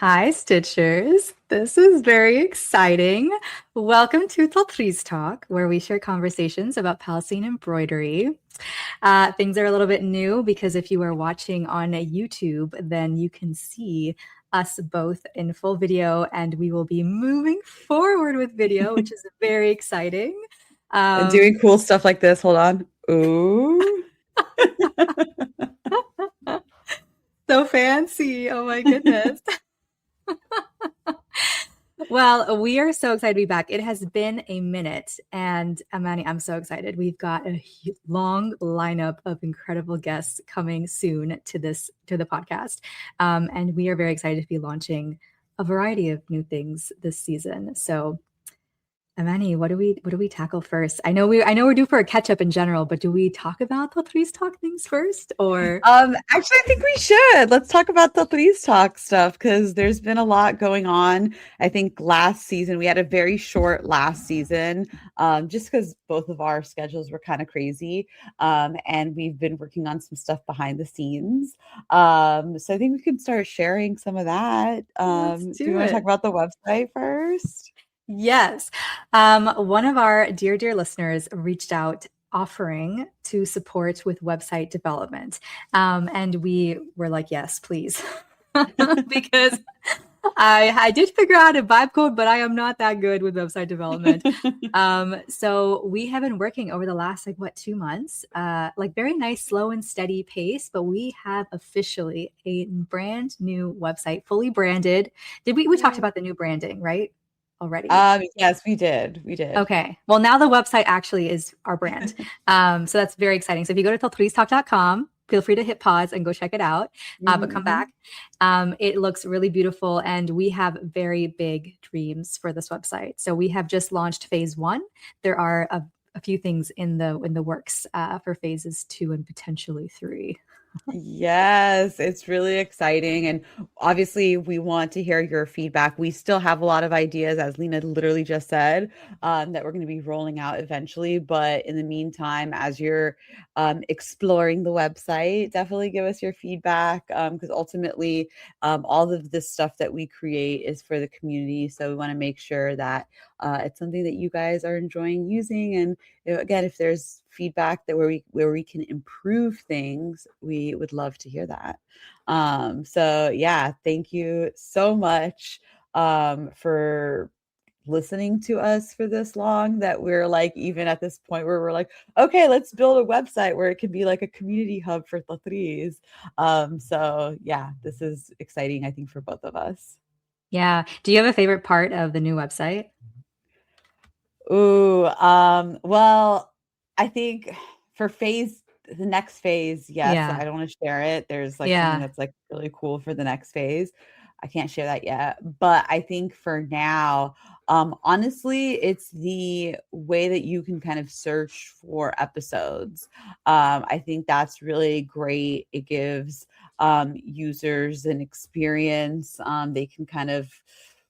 Hi, Stitchers. This is very exciting. Welcome to Tatreez Talk, where we share conversations about Palestinian embroidery. Things are a little bit new because if you are watching on YouTube, then you can see us both in full video, and we will be moving forward with video, which is very exciting. And Um, doing cool stuff like this. Hold on. Ooh. so fancy. Oh my goodness. Well, we are so excited to be back. It has been a minute, and Amani, I'm so excited. We've got a long lineup of incredible guests coming soon to the podcast, and we are very excited to be launching a variety of new things this season. So Amani, what do we tackle first? I know we're due for a catch up in general, but do we talk about the Tatreez Talk things first, or Actually, I think we should. Let's talk about the Tatreez Talk stuff because there's been a lot going on. I think last season we had a very short last season, just because both of our schedules were kind of crazy. And we've been working on some stuff behind the scenes. So I think we could start sharing some of that. let's Do you do want to talk it? about the website first? Yes. One of our dear listeners reached out offering to support with website development. And we were like, yes, please. Because I did figure out a vibe code, but I am not that good with website development. So we have been working over the last 2 months, like very nice, slow and steady pace, but we have officially a brand new website, fully branded. We talked Yay. about the new branding, right? Already. Yes, we did. We did. Okay. Well, now the website actually is our brand. So that's very exciting. So if you go to tatreeztalk.com, feel free to hit pause and go check it out, but come Mhm. back. It looks really beautiful, and we have very big dreams for this website. So we have just launched phase one. There are a few things in the works for phases two and potentially three. Yes, it's really exciting. And obviously, we want to hear your feedback. We still have a lot of ideas, as Lena literally just said, that we're going to be rolling out eventually. But in the meantime, as you're exploring the website, definitely give us your feedback because ultimately, all of this stuff that we create is for the community. So we want to make sure that it's something that you guys are enjoying using. And again, if there's feedback that where we can improve things, we would love to hear that. So yeah, thank you so much for listening to us for this long, that we're like even at this point where we're like, okay, let's build a website where it can be like a community hub for Tatreez. So yeah, this is exciting, I think, for both of us. Yeah. Do you have a favorite part of the new website? Ooh, well, I think for the next phase, yes, Yeah. I don't want to share it. There's like something Yeah. that's like really cool for the next phase. I can't share that yet, but I think for now, honestly, it's the way that you can kind of search for episodes. I think that's really great. It gives users an experience. They can kind of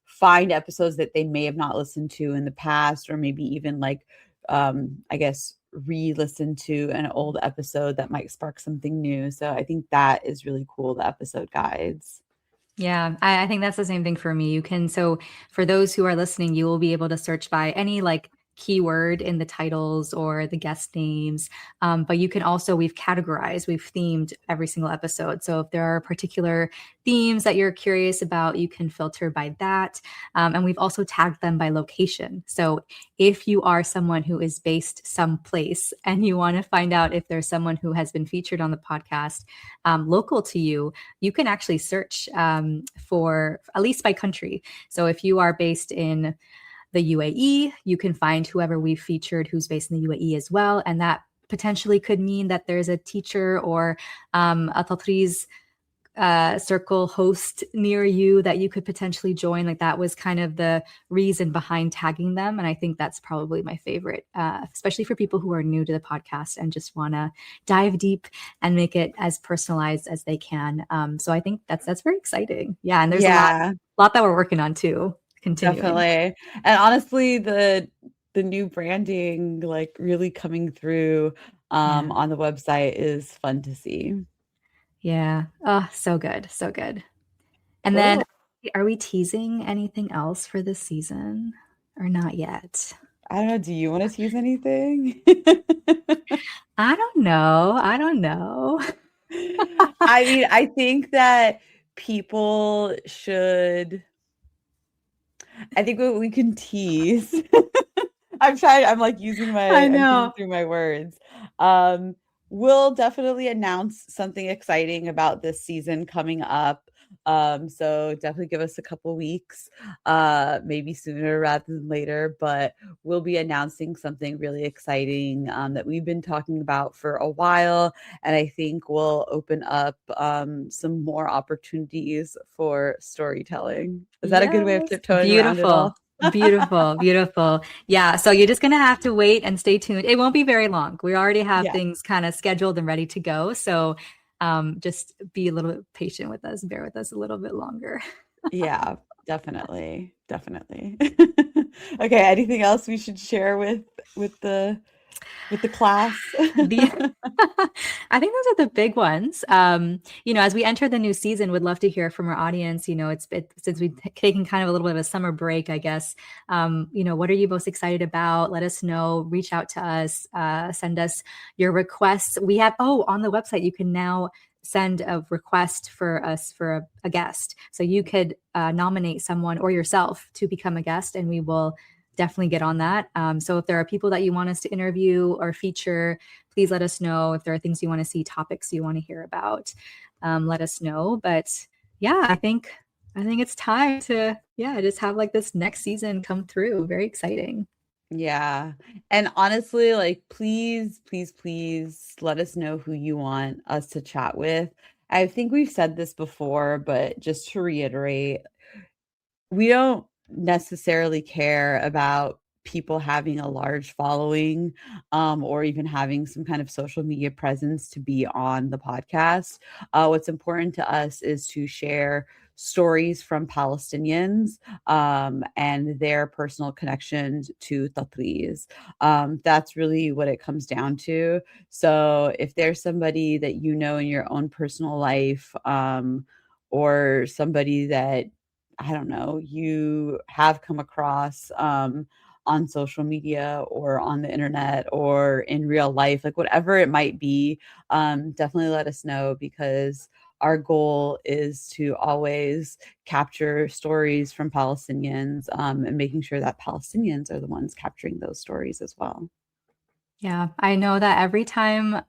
find episodes that they may have not listened to in the past, or maybe even like I guess re-listen to an old episode that might spark something new. So I think that is really cool, the episode guides. Yeah, I think that's the same thing for me. So for those who are listening, you will be able to search by any keyword in the titles or the guest names. But you can also, we've categorized, we've themed every single episode. So if there are particular themes that you're curious about, you can filter by that. And we've also tagged them by location. So if you are someone who is based someplace and you want to find out if there's someone who has been featured on the podcast local to you, you can actually search for at least by country. So if you are based in the UAE, you can find whoever we've featured who's based in the UAE as well. And that potentially could mean that there's a teacher or a Tatreez circle host near you that you could potentially join. Like that was kind of the reason behind tagging them. And I think that's probably my favorite, especially for people who are new to the podcast and just want to dive deep and make it as personalized as they can. So I think that's very exciting. Yeah. And there's a Yeah, lot that we're working on too, continuing. definitely. And honestly, the new branding like really coming through Yeah. on the website is fun to see. Yeah. Oh, so good. So good. And then Cool. Are we teasing anything else for this season or not yet? I don't know. Do you want to tease anything? I don't know. I don't know. I mean, I think that people should, I think what we can tease. I'm like I I'm thinking know. through my words. Um, we'll definitely announce something exciting about this season coming up. So definitely give us a couple weeks, maybe sooner rather than later, but we'll be announcing something really exciting that we've been talking about for a while. And I think will open up some more opportunities for storytelling. Is that a good way of Yes. tiptoeing around it Beautiful. all? Beautiful. Beautiful. Yeah. So you're just going to have to wait and stay tuned. It won't be very long. We already have Yeah. things kind of scheduled and ready to go. So just be a little bit patient with us, bear with us a little bit longer. Yeah, definitely. Definitely. Okay, anything else we should share with the class? The I think those are the big ones. As we enter the new season, would love to hear from our audience. Since we've taken kind of a little bit of a summer break, I guess. What are you most excited about? Let us know. Reach out to us. Send us your requests. We have on the website you can now send a request for us for a guest. So you could nominate someone or yourself to become a guest, and we will definitely get on that. So if there are people that you want us to interview or feature, please let us know. If there are things you want to see, topics you want to hear about, let us know. But yeah, I think it's time to just have like this next season come through. Very exciting. Yeah. And honestly, like please, please, please let us know who you want us to chat with. I think we've said this before, but just to reiterate, we don't necessarily care about people having a large following or even having some kind of social media presence to be on the podcast. What's important to us is to share stories from Palestinians and their personal connections to Tatreez. That's really what it comes down to. So if there's somebody that you know in your own personal life or somebody that I don't know, you have come across on social media or on the internet or in real life, like whatever it might be, definitely let us know because our goal is to always capture stories from Palestinians and making sure that Palestinians are the ones capturing those stories as well. Yeah, I know that every time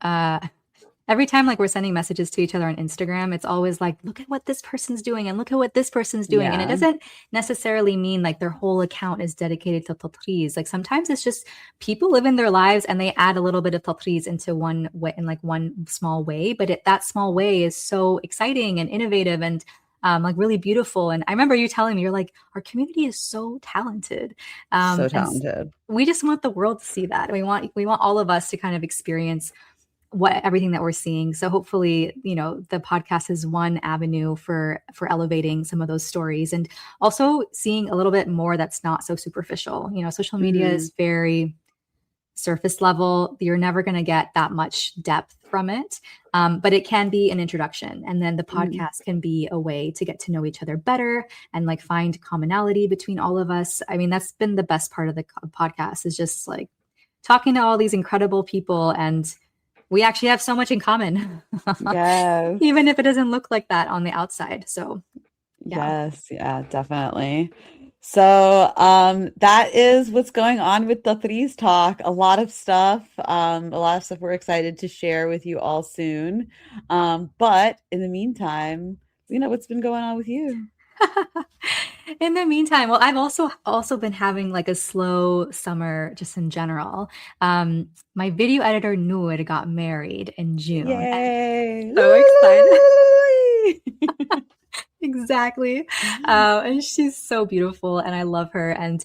like we're sending messages to each other on Instagram, it's always like, look at what this person's doing and look at what this person's doing. And it Yeah. doesn't necessarily mean like their whole account is dedicated to Tatreez. Like sometimes it's just people live in their lives and they add a little bit of Tatreez into one way in like one small way. But that small way is so exciting and innovative and like really beautiful. And I remember you telling me, you're like, our community is so talented. So And talented. we just want the world to see that. We want all of us to kind of experience everything that we're seeing. So hopefully, the podcast is one avenue for elevating some of those stories and also seeing a little bit more that's not so superficial. Social media Mhm. is very surface level. You're never going to get that much depth from it. But it can be an introduction. And then the Mhm. podcast can be a way to get to know each other better and like find commonality between all of us. I mean, that's been the best part of the podcast is just like talking to all these incredible people and we actually have so much in common, Yes. even if it doesn't look like that on the outside. So, yeah. Yes, yeah, definitely. So, that is what's going on with the Tatreez Talk. A lot of stuff we're excited to share with you all soon. But in the meantime, what's been going on with you? In the meantime, well, I've also been having like a slow summer just in general. My video editor Nour got married in June. I'm Yay! so excited. Woo! Exactly. And she's so beautiful and I love her. And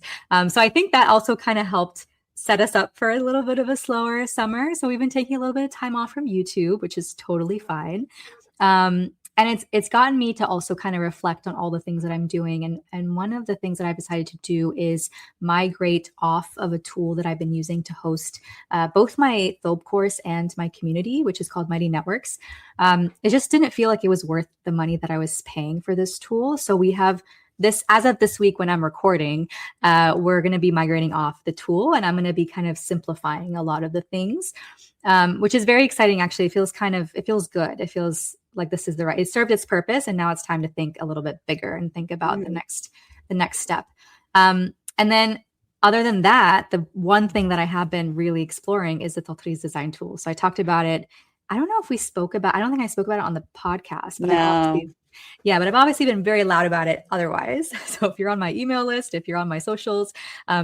so I think that also kind of helped set us up for a little bit of a slower summer. So we've been taking a little bit of time off from YouTube, which is totally fine. Um, and it's gotten me to also kind of reflect on all the things that I'm doing. And one of the things that I've decided to do is migrate off of a tool that I've been using to host both my Thobe course and my community, which is called Mighty Networks. It just didn't feel like it was worth the money that I was paying for this tool. So we have this, as of this week when I'm recording, we're going to be migrating off the tool, and I'm going to be kind of simplifying a lot of the things, which is very exciting. Actually, it feels good. It feels like this is it served its purpose, and now it's time to think a little bit bigger and think about the next step. And then other than that, the one thing that I have been really exploring is the Tatreez design tool. So I talked about it. I don't know if I don't think I spoke about it on the podcast, but I've obviously been very loud about it otherwise. So if you're on my email list, if you're on my socials,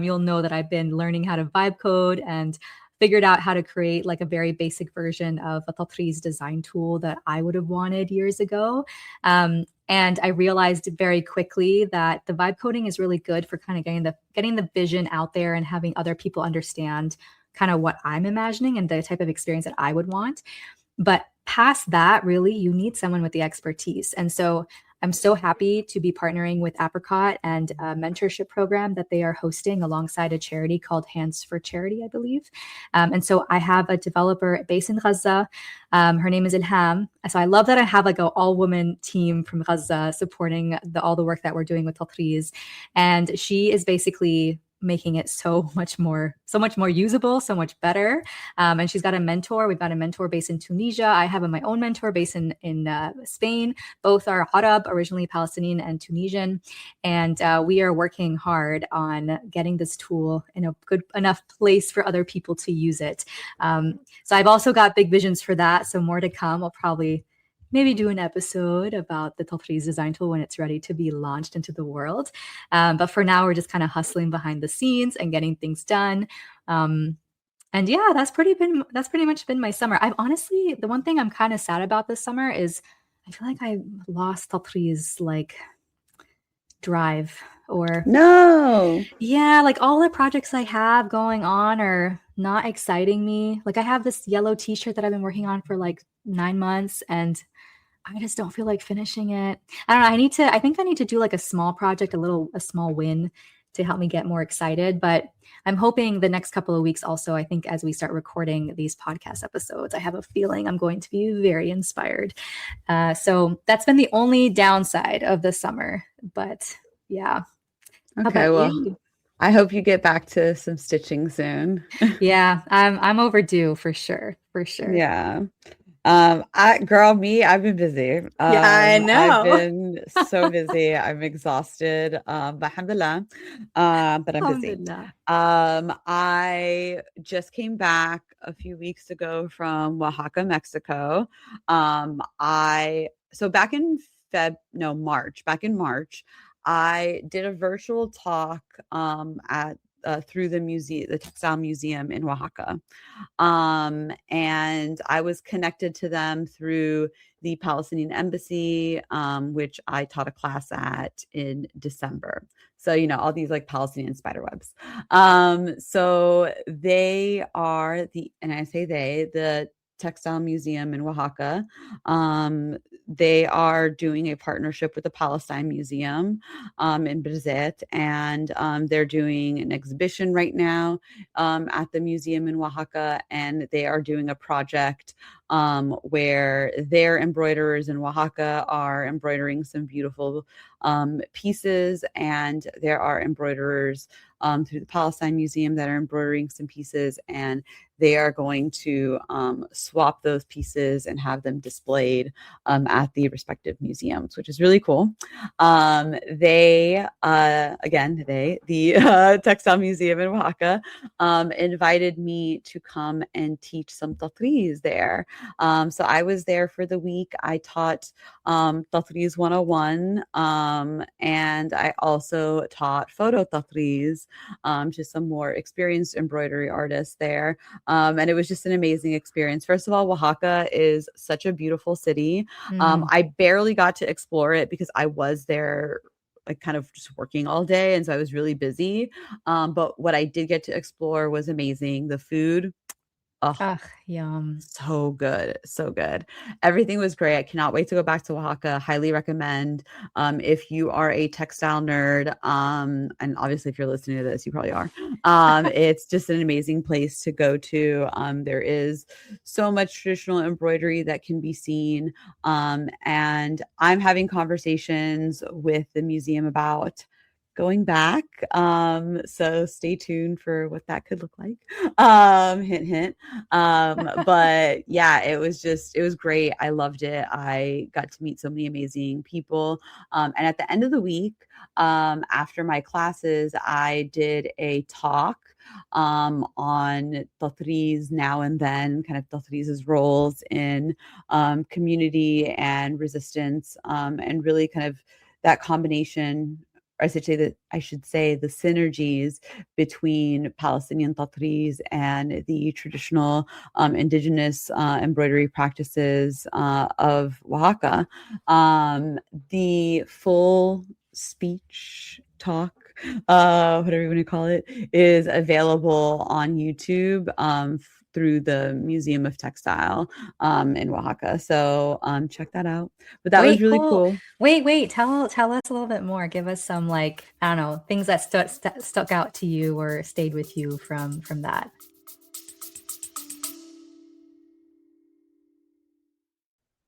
you'll know that I've been learning how to vibe code and figured out how to create like a very basic version of a Tatreez design tool that I would have wanted years ago. And I realized very quickly that the vibe coding is really good for kind of getting the vision out there and having other people understand kind of what I'm imagining and the type of experience that I would want. But past that, really, you need someone with the expertise. And so I'm so happy to be partnering with Apricot and a mentorship program that they are hosting alongside a charity called Hands for Charity, I believe. And so I have a developer based in Gaza. Her name is Ilham. So I love that I have like an all-woman team from Gaza supporting all the work that we're doing with Tatreez. And she is basically making it so much more usable, so much better. And she's got a mentor. We've got a mentor based in Tunisia. I have my own mentor based in Spain. Both are Arab, originally Palestinian and Tunisian. And we are working hard on getting this tool in a good enough place for other people to use it. So I've also got big visions for that. So more to come. I'll probably maybe do an episode about the Tatreez design tool when it's ready to be launched into the world. But for now, we're just kind of hustling behind the scenes and getting things done. And yeah, that's pretty much been my summer. I've honestly, the one thing I'm kind of sad about this summer is I feel like I lost Tatreez like drive or No. yeah, like all the projects I have going on are not exciting me. Like I have this yellow t-shirt that I've been working on for like 9 months and I just don't feel like finishing it. I don't know. I think I need to do like a small project, a small win to help me get more excited. But I'm hoping the next couple of weeks also, I think as we start recording these podcast episodes, I have a feeling I'm going to be very inspired. So that's been the only downside of the summer. But yeah. Okay, well, I hope you get back to some stitching soon. Yeah, I'm overdue for sure. Yeah. I've been busy. Yeah, I know. I've been so busy. I'm exhausted. But alhamdulillah. But I'm busy. I just came back a few weeks ago from Oaxaca, Mexico. So back in March, I did a virtual talk through the textile museum in Oaxaca. And I was connected to them through the Palestinian embassy, which I taught a class at in December. So, all these like Palestinian spider webs. So they are the textile museum in Oaxaca. They are doing a partnership with the Palestine Museum in Birzeit, and they're doing an exhibition right now at the museum in Oaxaca, and they are doing a project where their embroiderers in Oaxaca are embroidering some beautiful pieces, and there are embroiderers through the Palestine Museum that are embroidering some pieces, and they are going to swap those pieces and have them displayed at the respective museums, which is really cool. The Textile Museum in Oaxaca invited me to come and teach some Tatreez there. So I was there for the week. I taught Tatreez 101, and I also taught photo Tatreez to some more experienced embroidery artists there. And it was just an amazing experience. First of all, Oaxaca is such a beautiful city. I barely got to explore it because I was there like kind of just working all day. And so I was really busy. But what I did get to explore was amazing. The food, Oh, Ugh, yum. so good. So good. Everything was great. I cannot wait to go back to Oaxaca. Highly recommend. If you are a textile nerd, and obviously if you're listening to this, you probably are. It's just an amazing place to go to. There is so much traditional embroidery that can be seen. And I'm having conversations with the museum about going back. So stay tuned for what that could look like. Hint, hint. But yeah, it was great. I loved it. I got to meet so many amazing people. And at the end of the week, after my classes, I did a talk on Tatreez now and then, kind of Tatreez's roles in community and resistance, and really kind of that combination. I should say the synergies between Palestinian Tatreez and the traditional indigenous embroidery practices of Oaxaca. The full speech talk, whatever you want to call it, is available on YouTube through the Museum of Textile in Oaxaca. So check that out. But that was Wait, really cool. cool. Wait. Tell us a little bit more. Give us some like, I don't know, things that stuck out to you or stayed with you from that.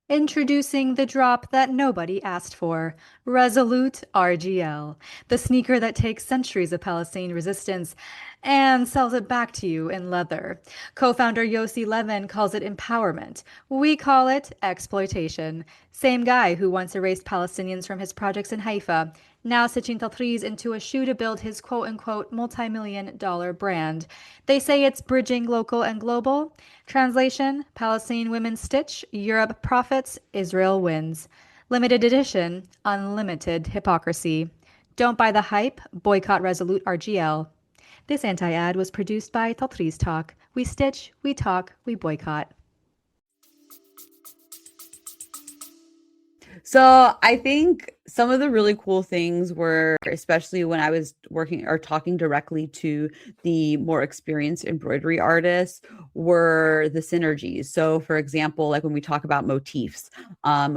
Introducing the drop that nobody asked for, Resolute RGL, the sneaker that takes centuries of Palestinian resistance and sells it back to you in leather. Co-founder Yossi Levin calls it empowerment. We call it exploitation. Same guy who once erased Palestinians from his projects in Haifa, now stitching Tatreez into a shoe to build his quote-unquote multi-million-dollar brand. They say it's bridging local and global. Translation: Palestinian women stitch, Europe profits, Israel wins. Limited edition, unlimited hypocrisy. Don't buy the hype, boycott Resolute RGL. This anti-ad was produced by Tatreez Talk. We stitch, we talk, we boycott. So I think some of the really cool things were, especially when I was working or talking directly to the more experienced embroidery artists, were the synergies. So for example, like when we talk about motifs,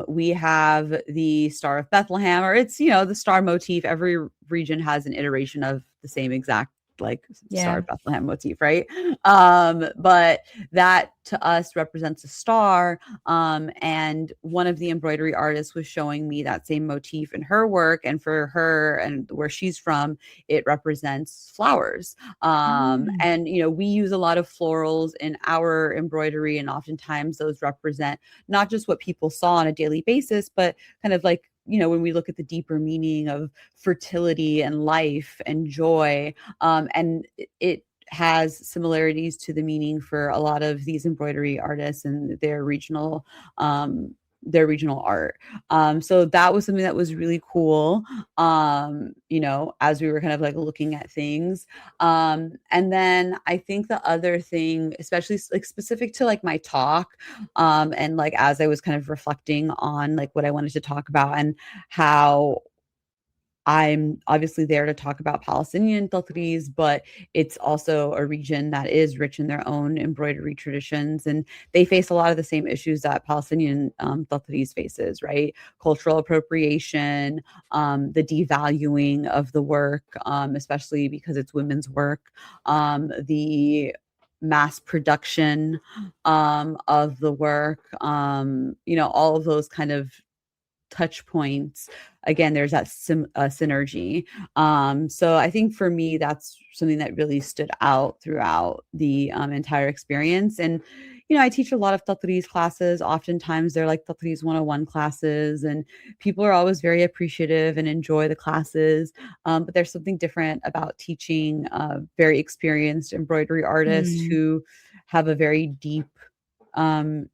we have the Star of Bethlehem, or it's, the star motif. Every region has an iteration of the same exact like Star Yeah. of Bethlehem motif, right? But that to us represents a star. And one of the embroidery artists was showing me that same motif in her work. And for her and where she's from, it represents flowers. And, we use a lot of florals in our embroidery. And oftentimes those represent not just what people saw on a daily basis, but kind of like, when we look at the deeper meaning of fertility and life and joy, and it has similarities to the meaning for a lot of these embroidery artists and their regional art. So that was something that was really cool, as we were kind of like looking at things. And then I think the other thing, especially like specific to like my talk, and like as I was kind of reflecting on like what I wanted to talk about and how I'm obviously there to talk about Palestinian Tatreez, but it's also a region that is rich in their own embroidery traditions, and they face a lot of the same issues that Palestinian Tatreez faces, right? Cultural appropriation, the devaluing of the work, especially because it's women's work, the mass production of the work, all of those kind of touch points. Again, there's that synergy. So I think for me, that's something that really stood out throughout the entire experience. And I teach a lot of Tatreez classes. Oftentimes they're like Tatreez 101 classes, and people are always very appreciative and enjoy the classes. But there's something different about teaching very experienced embroidery artists who have a very deep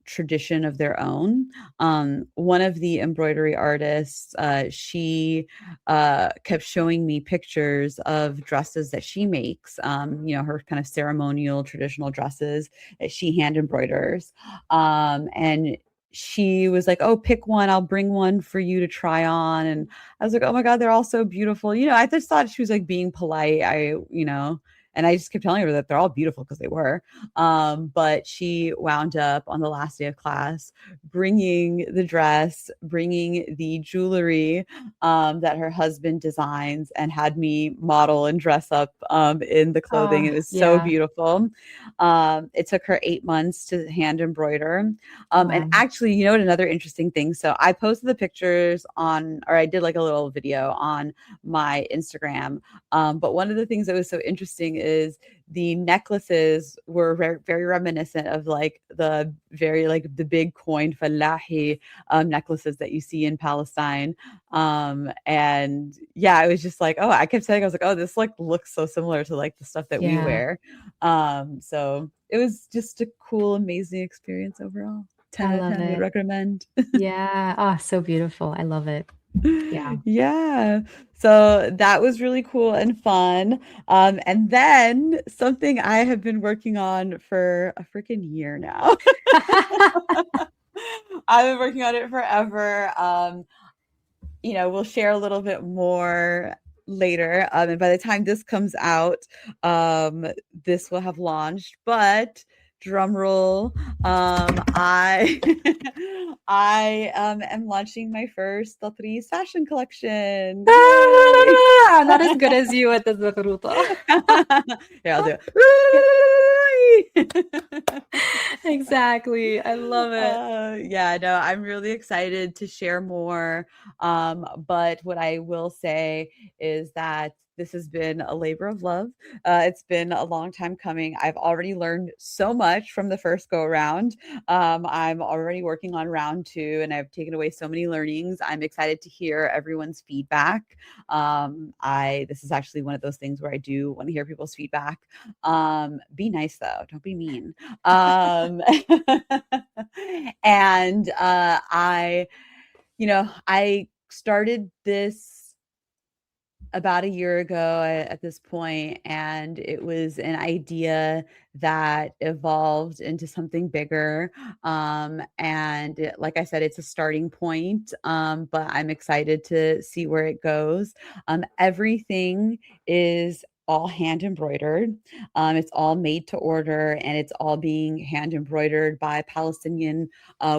tradition of their own. One of the embroidery artists, she kept showing me pictures of dresses that she makes, her kind of ceremonial traditional dresses that she hand embroiders. And she was like, "Oh, pick one. I'll bring one for you to try on." And I was like, "Oh my God, they're all so beautiful." I just thought she was like being polite. and I just kept telling her that they're all beautiful because they were. But she wound up on the last day of class bringing the dress, bringing the jewelry that her husband designs, and had me model and dress up in the clothing. Oh, It was so yeah. beautiful. It took her 8 months to hand embroider. And Wow. actually, you know what, another interesting thing. So I posted the pictures on, or I did like a little video on my Instagram. But one of the things that was so interesting is the necklaces were very, very reminiscent of like the very like the big coined fallahi necklaces that you see in Palestine. And yeah, it was just like, oh, I kept saying, I was like, oh, this like looks so similar to like the stuff that we Yeah, wear. So it was just a cool, amazing experience overall. 10 I out of love 10 would it. recommend. Yeah. Oh, so beautiful. I love it. Yeah. Yeah. So that was really cool and fun. And then something I have been working on for a freaking year now. I've been working on it forever. We'll share a little bit more later. And by the time this comes out, this will have launched. But drum roll, I I am launching my first Tatreez fashion collection. Yay! I'm not as good as you at the Zakruta. Yeah, I'll do it. Exactly. I love it. Yeah, no, I'm really excited to share more. But what I will say is that this has been a labor of love. It's been a long time coming. I've already learned so much from the first go around. I'm already working on round two, and I've taken away so many learnings. I'm excited to hear everyone's feedback. This is actually one of those things where I do want to hear people's feedback. Be nice though, don't be mean. Um, and I started this about a year ago at this point, and it was an idea that evolved into something bigger. Like I said, it's a starting point, but I'm excited to see where it goes. Everything is all hand embroidered. It's all made to order, and it's all being hand embroidered by Palestinian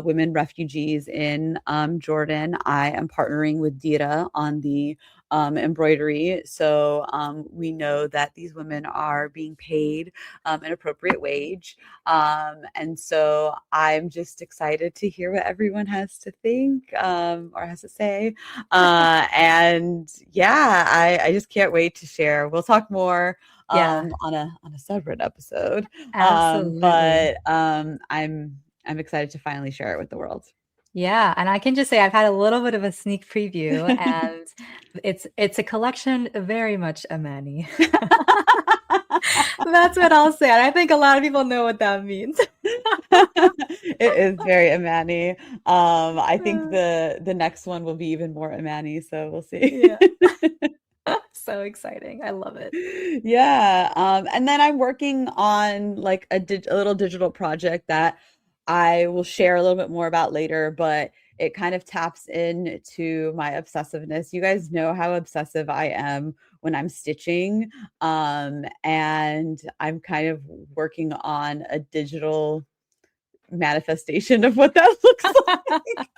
women refugees in Jordan. I am partnering with Dira on the embroidery. So we know that these women are being paid an appropriate wage. And so I'm just excited to hear what everyone has to think or has to say. And yeah, I just can't wait to share. We'll talk more Yeah, on a separate episode. absolutely. I'm excited to finally share it with the world. Yeah, and I can just say I've had a little bit of a sneak preview, and it's a collection very much Amani. That's what I'll say. And I think a lot of people know what that means. It is very Amani. I think the next one will be even more Amani, so we'll see. Yeah. So exciting. I love it. Yeah. And then I'm working on like a little digital project that I will share a little bit more about later, but it kind of taps into my obsessiveness. You guys know how obsessive I am when I'm stitching. And I'm kind of working on a digital manifestation of what that looks like.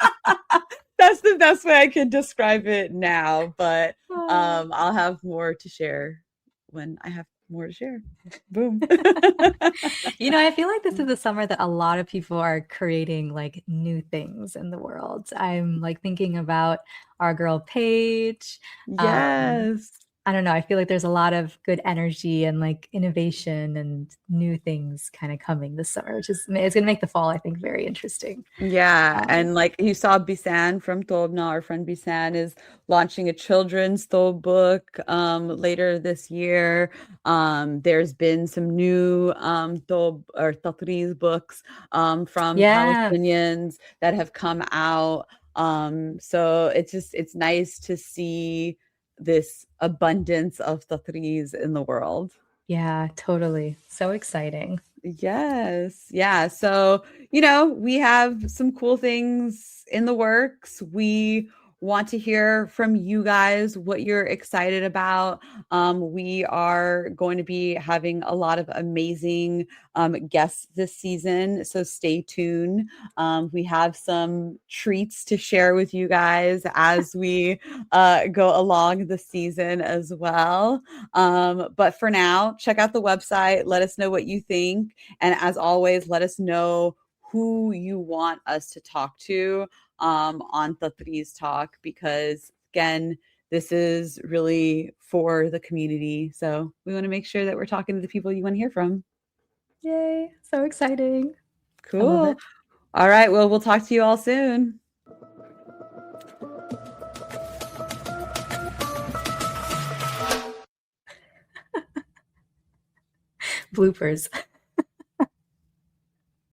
That's the best way I could describe it now, but I'll have more to share when I have more to share. Boom. I feel like this is the summer that a lot of people are creating like new things in the world. I'm like thinking about our girl Paige. Um, Yes. I don't know. I feel like there's a lot of good energy and like innovation and new things kind of coming this summer, which is it's going to make the fall, I think, very interesting. Yeah, Um, and like you saw Bisan from Tobna, our friend Bisan is launching a children's Tob book later this year. There's been some new Tob or Tatreez books from yeah, Palestinians that have come out. So it's nice to see this abundance of Tatreez in the world. yeah, totally. So exciting. Yes. Yeah. So, we have some cool things in the works. We want to hear from you guys what you're excited about. We are going to be having a lot of amazing guests this season, so stay tuned. We have some treats to share with you guys as we go along the season as well. But for now, check out the website. Let us know what you think. And as always, let us know who you want us to talk to on Tatreez Talk, because again, this is really for the community. So we want to make sure that we're talking to the people you want to hear from. Yay, so exciting. I love Cool. it. All right. Well, we'll talk to you all soon. Bloopers.